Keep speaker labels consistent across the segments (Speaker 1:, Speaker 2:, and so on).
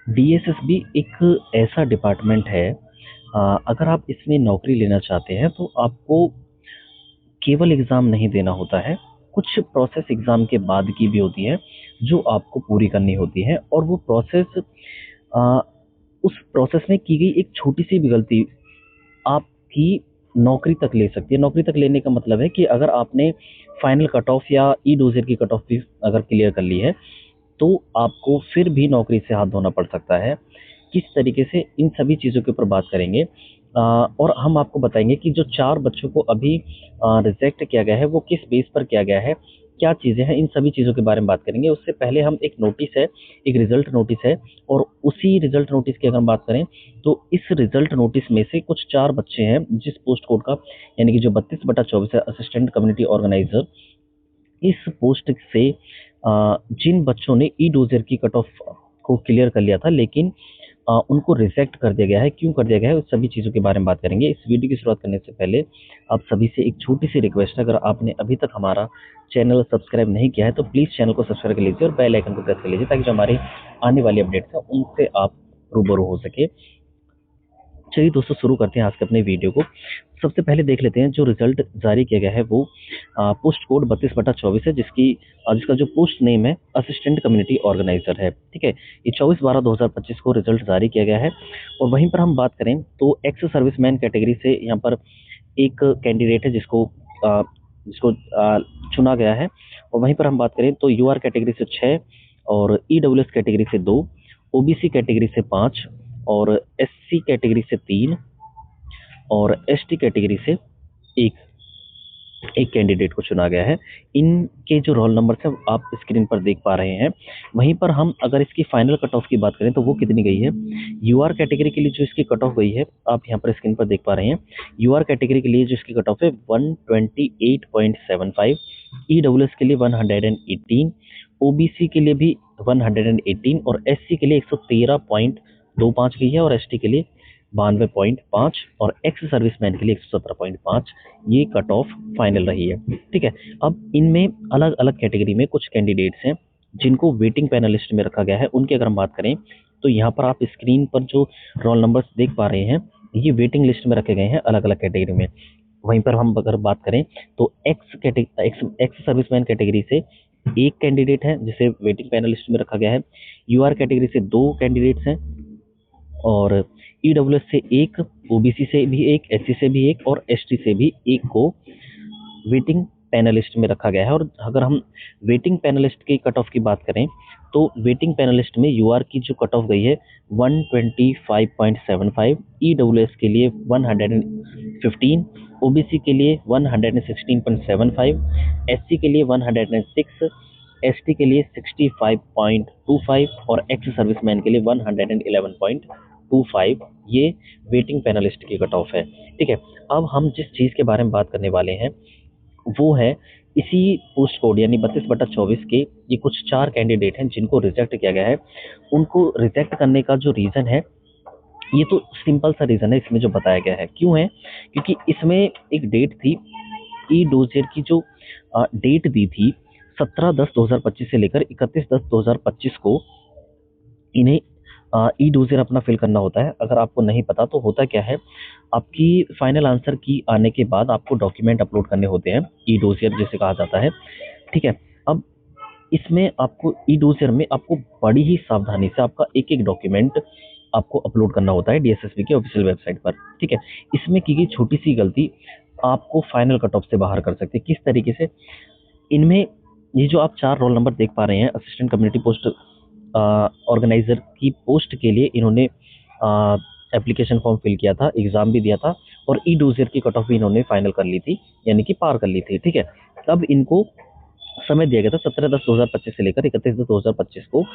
Speaker 1: DSSB एक ऐसा department है, अगर आप इसमें नौकरी लेना चाहते हैं तो आपको केवल एग्ज़ाम नहीं देना होता है, कुछ प्रोसेस एग्ज़ाम के बाद की भी होती है, जो आपको पूरी करनी होती है। और वो प्रोसेस अ, उस प्रोसेस में की गई एक छोटी-सी भी गलती आपकी नौकरी तक ले सकती है। नौकरी तक लेने का मतलब है कि अगर आपने फाइनल कट ऑफ या ई डोज़र की कट ऑफ भी अगर क्लियर कर ली है, तो आपको फिर भी नौकरी से हाथ धोना पड़ सकता है। किस तरीके से, इन सभी चीज़ों के ऊपर बात करेंगे। और हम आपको बताएँगे कि जो 4 बच्चों को अभी रिजेक्ट किया गया है, वो किस बेस पर किया गया है, क्या चीज़ें हैं, इन सभी चीज़ों के बारे में बात करेंगे। उससे पहले हम एक नोटिस है, एक रिज़ल्ट नोटिस है, और उसी रिज़ल्ट नोटिस की अगर हम बात करें, तो इस रिज़ल्ट नोटिस में से कुछ 4 बच्चे हैं, जिस पोस्ट कोड का, यानी कि जो 32/24 है, असिस्टेंट कम्युनिटी ऑर्गेनाइज़र, इस पोस्ट से जिन बच्चों ने ई डोजर की कट ऑफ को क्लियर कर लिया था, लेकिन उनको रिजेक्ट कर दिया गया है। क्यों कर दिया गया है, उस सभी चीज़ों के बारे में बात करेंगे। इस वीडियो की शुरुआत करने से पहले आप सभी से एक छोटी सी रिक्वेस्ट है, अगर आपने अभी तक हमारा चैनल सब्सक्राइब नहीं किया है तो प्लीज़ चैनल को सब्सक्राइब कर लीजिए और बेल आइकन को प्रेस कर लीजिए, ताकि जो हमारी आने वाली अपडेट्स हैं उनसे आप रूबरू हो सके। चलिए दोस्तों, शुरू करते हैं आज के अपने वीडियो को। सबसे पहले देख लेते हैं जो रिजल्ट जारी किया गया है, वो पोस्ट कोड 32/24 है, जिसका जो पोस्ट नेम है असिस्टेंट कम्युनिटी ऑर्गेनाइजर है। ठीक है, ये 24/12/2025 को रिजल्ट जारी किया गया है। और वहीं पर हम बात करें तो एक्स सर्विसमैन कैटेगरी से यहाँ पर एक कैंडिडेट है, जिसको चुना गया है। और वहीं पर हम बात करें तो यूआर कैटेगरी से 6, और ईडब्ल्यूएस कैटेगरी से 2, ओबीसी कैटेगरी से 5, और एससी कैटेगरी से 3, और एसटी कैटेगरी से एक एक कैंडिडेट को चुना गया है। इनके जो रोल नंबर है आप स्क्रीन पर देख पा रहे हैं। वहीं पर हम अगर इसकी फाइनल कट ऑफ की बात करें तो वो कितनी गई है। यूआर कैटेगरी के लिए जो इसकी कट ऑफ गई है, आप यहाँ पर स्क्रीन पर देख पा रहे हैं। यूआर कैटेगरी के लिए जो इसकी कट ऑफ है 128.75, ईडब्ल्यूएस के लिए 118, ओबीसी के लिए भी 118, और एससी के लिए 113.25 गई है, और एसटी के लिए 92.5, और एक्स सर्विसमैन के लिए 117.5 ये कट ऑफ फाइनल रही है। ठीक है, अब इनमें अलग अलग कैटेगरी में कुछ कैंडिडेट्स हैं जिनको वेटिंग पैनलिस्ट में रखा गया है। उनकी अगर हम बात करें तो यहाँ पर आप स्क्रीन पर जो रोल नंबर्स देख पा रहे हैं, ये वेटिंग लिस्ट में रखे गए हैं अलग अलग कैटेगरी में। वहीं पर हम अगर बात करें तो एक्स सर्विसमैन कैटेगरी से एक कैंडिडेट है जिसे वेटिंग पैनलिस्ट में रखा गया है। यूआर कैटेगरी से 2 कैंडिडेट्स हैं, और ईडब्ल्यूएस से एक, ओबीसी से भी एक, एससी से भी एक, और एसटी से भी एक को वेटिंग पैनलिस्ट में रखा गया है। और अगर हम वेटिंग पैनलिस्ट की कट ऑफ की बात करें तो वेटिंग पैनलिस्ट में यूआर की जो कट ऑफ गई है 125.75, ईडब्ल्यूएस के लिए 115, ओबीसी के लिए 116.75, एससी के लिए 106, एसटी के लिए 65.25, और एक्स सर्विसमैन के लिए 111.25 ये वेटिंग पैनलिस्ट की कट ऑफ है। ठीक है, अब हम जिस चीज़ के बारे में बात करने वाले हैं वो है इसी पोस्ट कोड यानी 32/24 के ये कुछ 4 कैंडिडेट हैं जिनको रिजेक्ट किया गया है। उनको रिजेक्ट करने का जो रीज़न है, ये तो सिंपल सा रीज़न है इसमें जो बताया गया है। क्यों है, क्योंकि इसमें एक डेट थी, ई डोजियर की जो डेट दी थी 17/10/2025 से लेकर 31/10/2025 को इन्हें ई डोज़र अपना फिल करना होता है। अगर आपको नहीं पता तो होता क्या है, आपकी फाइनल आंसर की आने के बाद आपको डॉक्यूमेंट अपलोड करने होते हैं, ई डोज़र जिसे कहा जाता है। ठीक है, अब इसमें आपको ई डोज़र में आपको बड़ी ही सावधानी से आपका एक एक डॉक्यूमेंट आपको अपलोड करना होता है डीएसएसबी के ऑफिशियल वेबसाइट पर। ठीक है, इसमें की गई छोटी सी गलती आपको फाइनल कट ऑफ से बाहर कर सकती है। किस तरीके से, इनमें ये जो आप 4 रोल नंबर देख पा रहे हैं, असिस्टेंट कम्युनिटी पोस्ट ऑर्गेनाइजर की पोस्ट के लिए इन्होंने एप्लीकेशन फॉर्म फिल किया था, एग्ज़ाम भी दिया था, और ई डोज़र की कट ऑफ भी इन्होंने फाइनल कर ली थी, यानी कि पार कर ली थी। ठीक है, अब इनको समय दिया गया था 17/10/2025 से लेकर 31/10/2025 को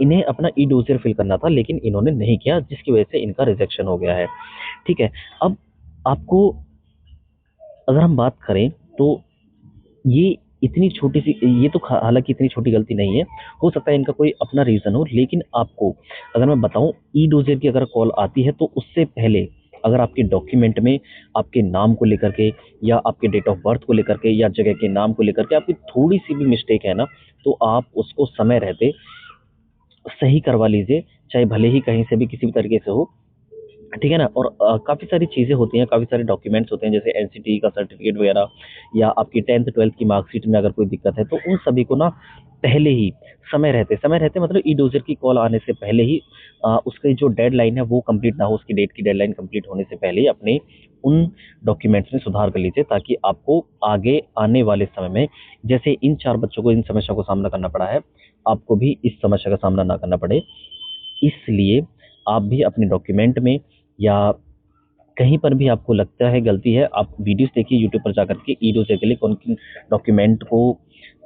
Speaker 1: इन्हें अपना ई डोज़र फिल करना था, लेकिन इन्होंने नहीं किया, जिसकी वजह से इनका रिजेक्शन हो गया है। ठीक है, अब आपको अगर हम बात करें तो ये इतनी छोटी सी, ये तो हालांकि इतनी छोटी गलती नहीं है, हो सकता है इनका कोई अपना रीज़न हो, लेकिन आपको अगर मैं बताऊं, ई डोज़र की अगर कॉल आती है तो उससे पहले अगर आपके डॉक्यूमेंट में आपके नाम को लेकर के, या आपके डेट ऑफ बर्थ को लेकर के, या जगह के नाम को लेकर के आपकी थोड़ी सी भी मिस्टेक है ना, तो आप उसको समय रहते सही करवा लीजिए, चाहे भले ही कहीं से भी किसी भी तरीके से हो, ठीक है ना। और काफ़ी सारी चीज़ें होती हैं, काफ़ी सारे डॉक्यूमेंट्स होते हैं, जैसे एनसीटी का सर्टिफिकेट वगैरह, या आपकी 10th 12th की मार्कशीट में अगर कोई दिक्कत है, तो उन सभी को ना पहले ही, समय रहते मतलब ई डोजर की कॉल आने से पहले ही, उसकी जो डेडलाइन है वो कंप्लीट ना हो, उसकी डेट की डेडलाइन कंप्लीट होने से पहले ही अपने उन डॉक्यूमेंट्स में सुधार कर लीजिए, ताकि आपको आगे आने वाले समय में, जैसे इन 4 बच्चों को इन समस्या को सामना करना पड़ा है, आपको भी इस समस्या का सामना ना करना पड़े। इसलिए आप भी अपने डॉक्यूमेंट में, या कहीं पर भी आपको लगता है गलती है, आप वीडियोस देखिए यूट्यूब पर जाकर के, ई डोसियर के लिए कौन किन डॉक्यूमेंट को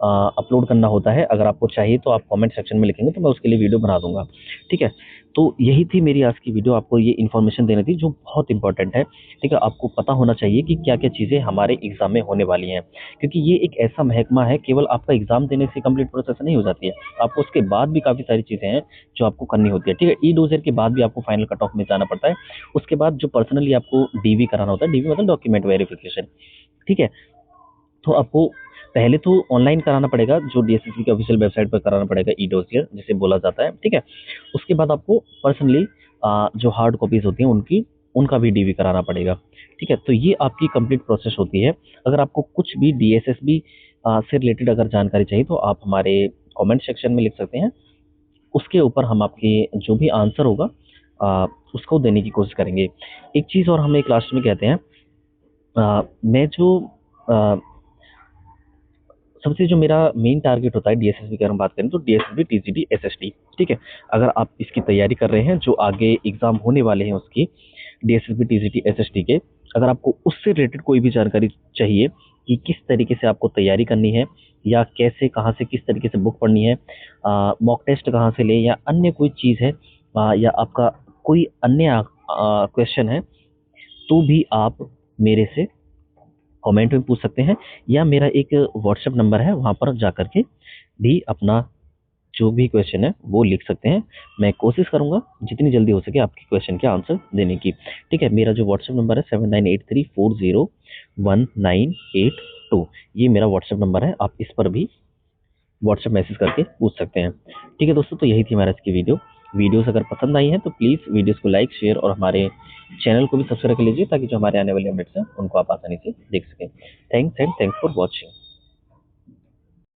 Speaker 1: अपलोड करना होता है। अगर आपको चाहिए तो आप कमेंट सेक्शन में लिखेंगे, तो मैं उसके लिए वीडियो बना दूंगा, ठीक है। तो यही थी मेरी आज की वीडियो, आपको ये इन्फॉर्मेशन देनी थी जो बहुत इंपॉर्टेंट है, ठीक है। आपको पता होना चाहिए कि क्या क्या चीज़ें हमारे एग्जाम में होने वाली हैं, क्योंकि ये एक ऐसा महकमा है, केवल आपका एग्जाम देने से कंप्लीट प्रोसेस नहीं हो जाती है, आपको उसके बाद भी काफ़ी सारी चीज़ें हैं जो आपको करनी होती है, ठीक है। ई डोजर के बाद भी आपको फाइनल कट ऑफ में जाना पड़ता है, उसके बाद जो पर्सनली आपको डीवी कराना होता है, डीवी मतलब डॉक्यूमेंट वेरिफिकेशन, ठीक है। तो आपको पहले तो ऑनलाइन कराना पड़ेगा, जो डीएसएसबी की ऑफिशियल वेबसाइट पर कराना पड़ेगा, ई डोसियर जिसे बोला जाता है, ठीक है। उसके बाद आपको पर्सनली जो हार्ड कॉपीज होती हैं उनका भी डीवी कराना पड़ेगा, ठीक है। तो ये आपकी कंप्लीट प्रोसेस होती है। अगर आपको कुछ भी डीएसएसबी से रिलेटेड अगर जानकारी चाहिए, तो आप हमारे कमेंट सेक्शन में लिख सकते हैं, उसके ऊपर हम आपके जो भी आंसर होगा उसको देने की कोशिश करेंगे। एक चीज़ और हम एक लास्ट में कहते हैं, मैं जो अ, सबसे जो मेरा मेन टारगेट होता है डीएसएसबी की, अगर हम बात करें तो डीएसएसबी टीजीटी एसएसटी, ठीक है। अगर आप इसकी तैयारी कर रहे हैं, जो आगे एग्जाम होने वाले हैं उसकी, डीएसएसबी टीजीटी एसएसटी के, अगर आपको उससे रिलेटेड कोई भी जानकारी चाहिए कि किस तरीके से आपको तैयारी करनी है, या कैसे कहाँ से किस तरीके से बुक पढ़नी है, मॉक टेस्ट कहाँ से ले, या अन्य कोई चीज़ है, या आपका कोई अन्य क्वेश्चन है, तो भी आप मेरे से कमेंट में पूछ सकते हैं, या मेरा एक व्हाट्सएप नंबर है, वहाँ पर जाकर के भी अपना जो भी क्वेश्चन है वो लिख सकते हैं। मैं कोशिश करूंगा जितनी जल्दी हो सके आपके क्वेश्चन के आंसर देने की, ठीक है। मेरा जो व्हाट्सएप नंबर है 7983401982, ये मेरा व्हाट्सएप नंबर है, आप इस पर भी व्हाट्सएप मैसेज करके पूछ सकते हैं, ठीक है दोस्तों। तो यही थी हमारा आज की वीडियोस अगर पसंद आई है तो प्लीज़ वीडियोस को लाइक, शेयर और हमारे चैनल को भी सब्सक्राइब कर लीजिए, ताकि जो हमारे आने वाले अपडेट्स हैं उनको आप आसानी से देख सकें। Thanks for watching.